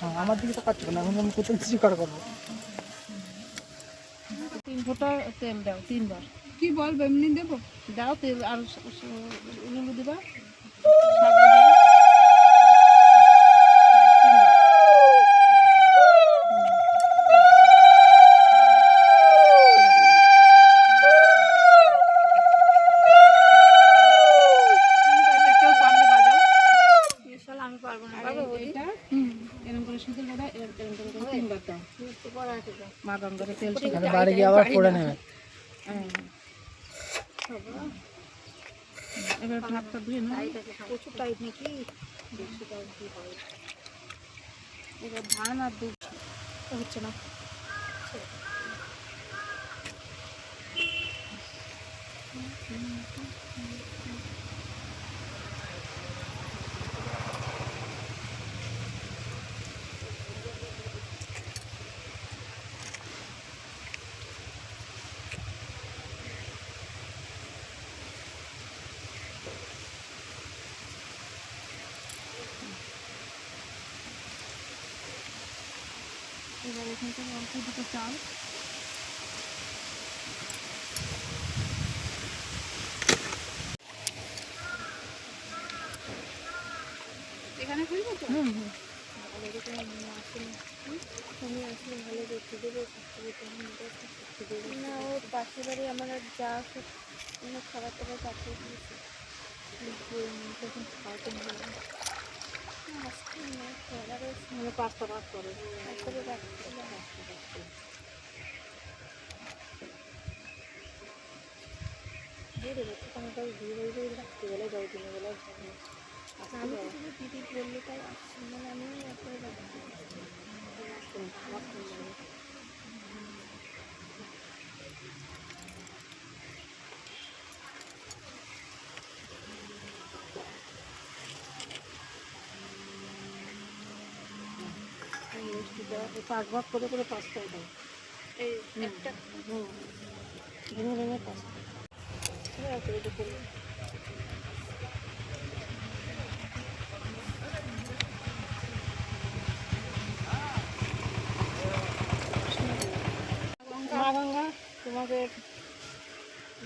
হ্যাঁ আমার দিকে তো কাটছে না, এখন আমি কোথাও কিছু করা করবো। 3 ফোঁটা তেল দাও 3 বার। কি বলবো এমনি দেবো? দাও তেল আর উলুলু দিবা। বাড়ি গিয়ে আবার পড়ে নেবে। এবার ভাতটা ধুয়ে নাও। প্রচুর টাইট নাকি? এবার ধান আর দুধ হচ্ছে না। এবার এখান থেকে অল্প দুটো চাল এখানে খুলবো তো? না ও পাশের বাড়ি আমার যা খাবার টাবার পাঠিয়ে দিয়েছে তখন খাওয়াতে ভালো মানে 5টা ভাত করে রাত্রিবেলায় যাও দিনের আমি তো শুধু দিদি বললে তাই আসছি মানে আমি একবারে পাঁচ ভাগ করে 5টাই দাও। এই একটা ভেঙে ভেঙে 5টা মা গঙ্গা তোমাকে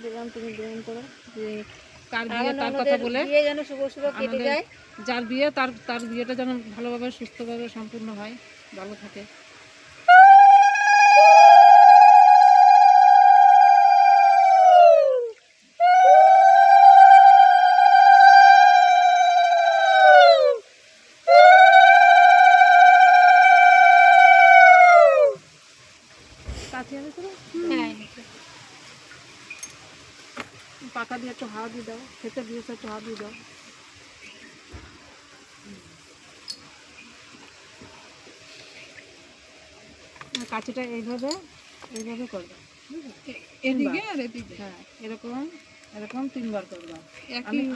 দিলাম, তুমি গ্রহণ করো। যে কার বিয়ে তার কথা বলে বিয়ে যেন শুভ শুভ কেটে যায়। যার বিয়ে তার বিয়েটা যেন ভালোভাবে সুস্থভাবে সম্পূর্ণ হয়, ভালো থাকে। পাতা দিয়ে একটু হাওয়া দিয়ে দাও, খেতে দিয়েছে একটু হাওয়া দিয়ে দাও। কাঁচিটা এইভাবে করবে, এদিকে আর এদিকে। হ্যাঁ এরকম 3 বার করবে।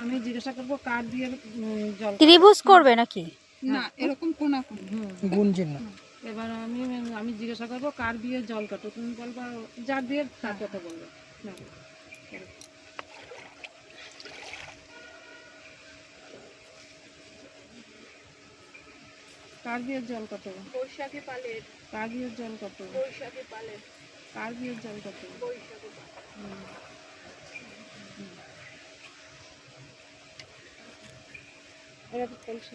আমি জিজ্ঞাসা করবো কার দিয়ে জল ত্রিভুজ করবে নাকি? না এরকম কোনা কোনা গুণ চিহ্ন। এবার আমি জিজ্ঞাসা করবো কার বিয়ে জল কাটো, তুমি বলবা যার বিয়ে তার কথা বলবে। না কার বিয়ের জল কত? বৈশাখী পালের। কার বিয়ের জল কত? বৈশাখী পালের। কার বিয়ের জল কত? বৈশাখী এরা তো চলছে।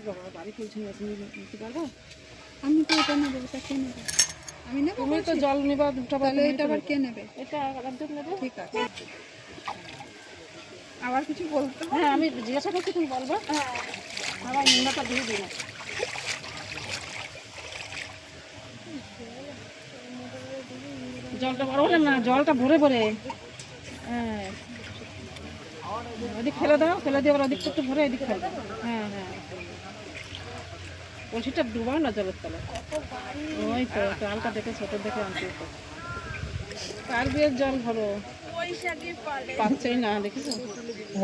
বাবা বাড়ি খুলছে নিতে পারবো? আমি তো এটা নেবো, এটা কে নেবে? আমি নেবো। তুমি তো জল নিবা দুটো, তাহলে এটা আবার কে নেবে? এটা একজন নেবে। ঠিক আছে। আবার কিছু বলতে? হ্যাঁ আমি জিজ্ঞাসা করছি, তুমি বলবো। আবার নিম্নটা দিয়ে দিই না। জলটা বড় হলে না, জলটা ভরে ভরে। হ্যাঁ ওদিক ফেলে দাও, ফেলে দিয়ে আবার ওদিকটা একটু ভরে এদিক ফেলে দাও। হ্যাঁ হ্যাঁ কলসিটা ডুবাও না জলের তলে। ওই তো চালটা দেখে ছোট দেখে আনতে হতো। কার বিয়ের জল ভরো? পাচ্ছেই না, দেখেছো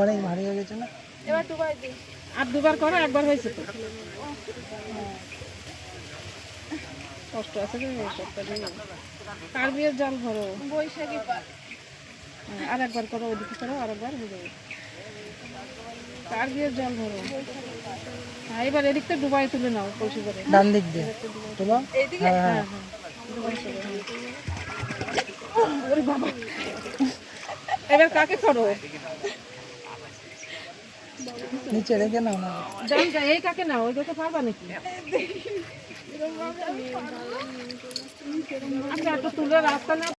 অনেক ভারী হয়ে গেছে না? এবার দুবার দিই। আর 2বার করো, একবার হয়েছে তো। কষ্ট আছে যে সবটা দিয়ে। কার বিয়ের জল ভরো? বৈশাখী পাল। আর একবার করো, ওইদিকে করো, আর একবার হয়ে যাবে। কার বিয়ের জল ভরো? হ্যাঁ, এবার এদিকটা ডুবাই তুলে নাও কলসি করে। ডান দিক দিয়ে তোলো। হ্যাঁ হ্যাঁ হ্যাঁ, ডুবাই তুলে, হ্যাঁ। ওরে বাবা, এবার কাকে করো? নিচে রেখে নাও না। জলটা এই কাকে নাও, ওই কাকে পারবা নাকি? আচ্ছা, একটু তুলে রাস্তা না